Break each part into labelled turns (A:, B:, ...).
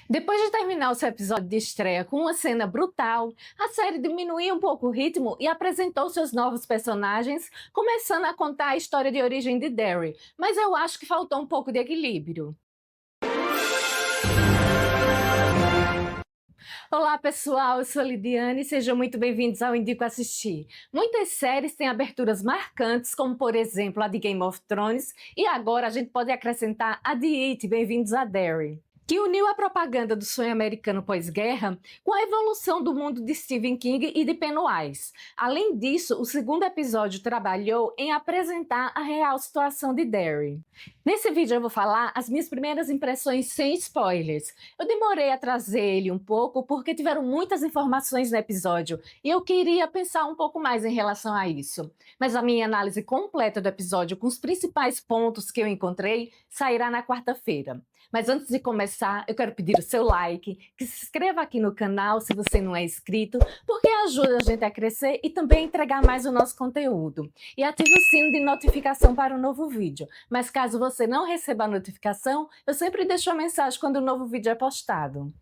A: Depois de terminar o seu episódio de estreia com uma cena brutal, a série diminuiu um pouco o ritmo e apresentou seus novos personagens, começando a contar a história de origem de Derry, mas eu acho que faltou um pouco de equilíbrio. Olá pessoal, eu sou Lidiane e sejam muito bem-vindos ao Indico Assistir. Muitas séries têm aberturas marcantes, como por exemplo a de Game of Thrones, e agora a gente pode acrescentar a de It, Bem-vindos a Derry, que uniu a propaganda do sonho americano pós-guerra com a evolução do mundo de Stephen King e de Pennywise. Além disso, o segundo episódio trabalhou em apresentar a real situação de Derry. Nesse vídeo eu vou falar as minhas primeiras impressões sem spoilers. Eu demorei a trazer ele um pouco porque tiveram muitas informações no episódio e eu queria pensar um pouco mais em relação a isso. Mas a minha análise completa do episódio com os principais pontos que eu encontrei sairá na quarta-feira. Mas antes de começar, eu quero pedir o seu like, que se inscreva aqui no canal se você não é inscrito, porque ajuda a gente a crescer e também a entregar mais o nosso conteúdo. E ative o sino de notificação para o novo vídeo. Mas caso você não receba a notificação, eu sempre deixo uma mensagem quando o novo vídeo é postado.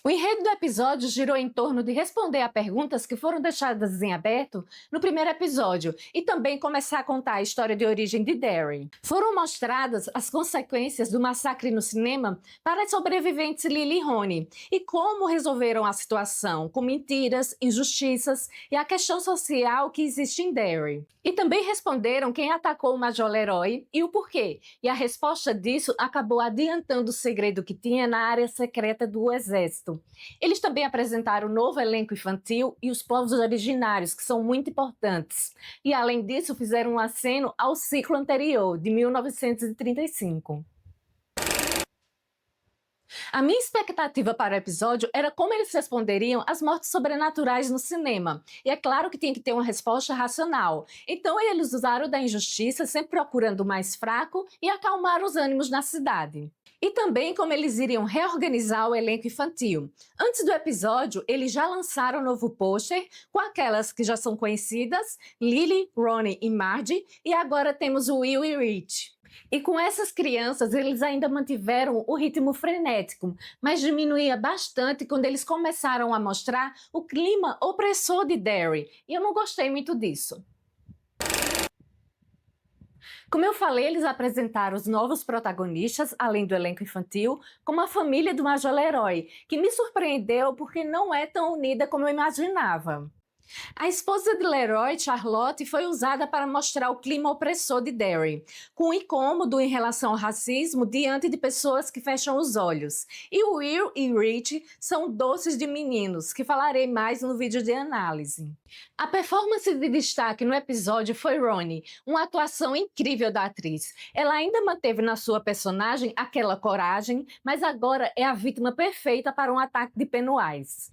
A: O enredo do episódio girou em torno de responder a perguntas que foram deixadas em aberto no primeiro episódio e também começar a contar a história de origem de Derry. Foram mostradas as consequências do massacre no cinema para as sobreviventes Lily e Roni e como resolveram a situação com mentiras, injustiças e a questão social que existe em Derry. E também responderam quem atacou o Major Leroy e o porquê. E a resposta disso acabou adiantando o segredo que tinha na área secreta do Exército. Eles também apresentaram o novo elenco infantil e os povos originários, que são muito importantes. E além disso, fizeram um aceno ao ciclo anterior, de 1935. A minha expectativa para o episódio era como eles responderiam às mortes sobrenaturais no cinema. E é claro que tinha que ter uma resposta racional. Então eles usaram da injustiça, sempre procurando o mais fraco e acalmar os ânimos na cidade. E também como eles iriam reorganizar o elenco infantil. Antes do episódio, eles já lançaram um novo pôster com aquelas que já são conhecidas, Lily, Ronnie e Margie, e agora temos o Will e Rich. E com essas crianças, eles ainda mantiveram o ritmo frenético, mas diminuía bastante quando eles começaram a mostrar o clima opressor de Derry, e eu não gostei muito disso. Como eu falei, eles apresentaram os novos protagonistas, além do elenco infantil, como a família do Major Leroy, que me surpreendeu porque não é tão unida como eu imaginava. A esposa de Leroy, Charlotte, foi usada para mostrar o clima opressor de Derry, com incômodo em relação ao racismo diante de pessoas que fecham os olhos. E Will e Rich são doces de meninos, que falarei mais no vídeo de análise. A performance de destaque no episódio foi Ronnie, uma atuação incrível da atriz. Ela ainda manteve na sua personagem aquela coragem, mas agora é a vítima perfeita para um ataque de Pennywise.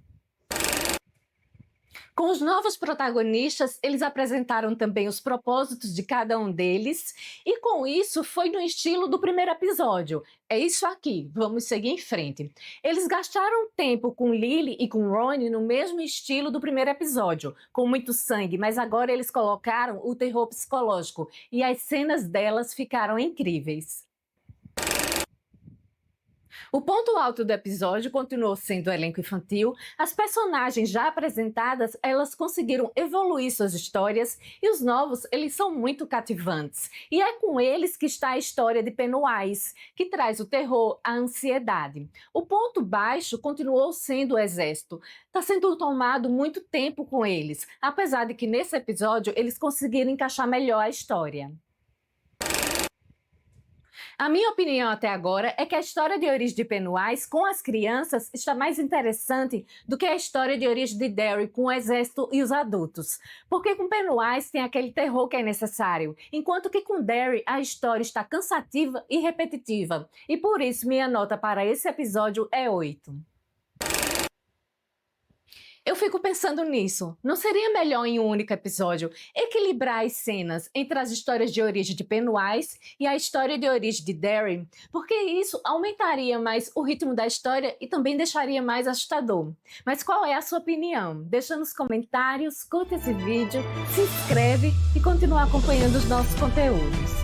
A: Com os novos protagonistas, eles apresentaram também os propósitos de cada um deles, e com isso foi no estilo do primeiro episódio. É isso aqui, vamos seguir em frente. Eles gastaram tempo com Lily e com Ronnie no mesmo estilo do primeiro episódio, com muito sangue, mas agora eles colocaram o terror psicológico, e as cenas delas ficaram incríveis. O ponto alto do episódio continuou sendo o elenco infantil. As personagens já apresentadas, elas conseguiram evoluir suas histórias e os novos, eles são muito cativantes. E é com eles que está a história de Pennywise, que traz o terror, a ansiedade. O ponto baixo continuou sendo o Exército. Está sendo tomado muito tempo com eles, apesar de que nesse episódio eles conseguiram encaixar melhor a história. A minha opinião até agora é que a história de origem de Pennywise com as crianças está mais interessante do que a história de origem de Derry com o exército e os adultos. Porque com Pennywise tem aquele terror que é necessário, enquanto que com Derry a história está cansativa e repetitiva. E por isso minha nota para esse episódio é 8. Eu fico pensando nisso. Não seria melhor em um único episódio equilibrar as cenas entre as histórias de origem de Pennywise e a história de origem de Derry? Porque isso aumentaria mais o ritmo da história e também deixaria mais assustador. Mas qual é a sua opinião? Deixa nos comentários, curta esse vídeo, se inscreve e continua acompanhando os nossos conteúdos.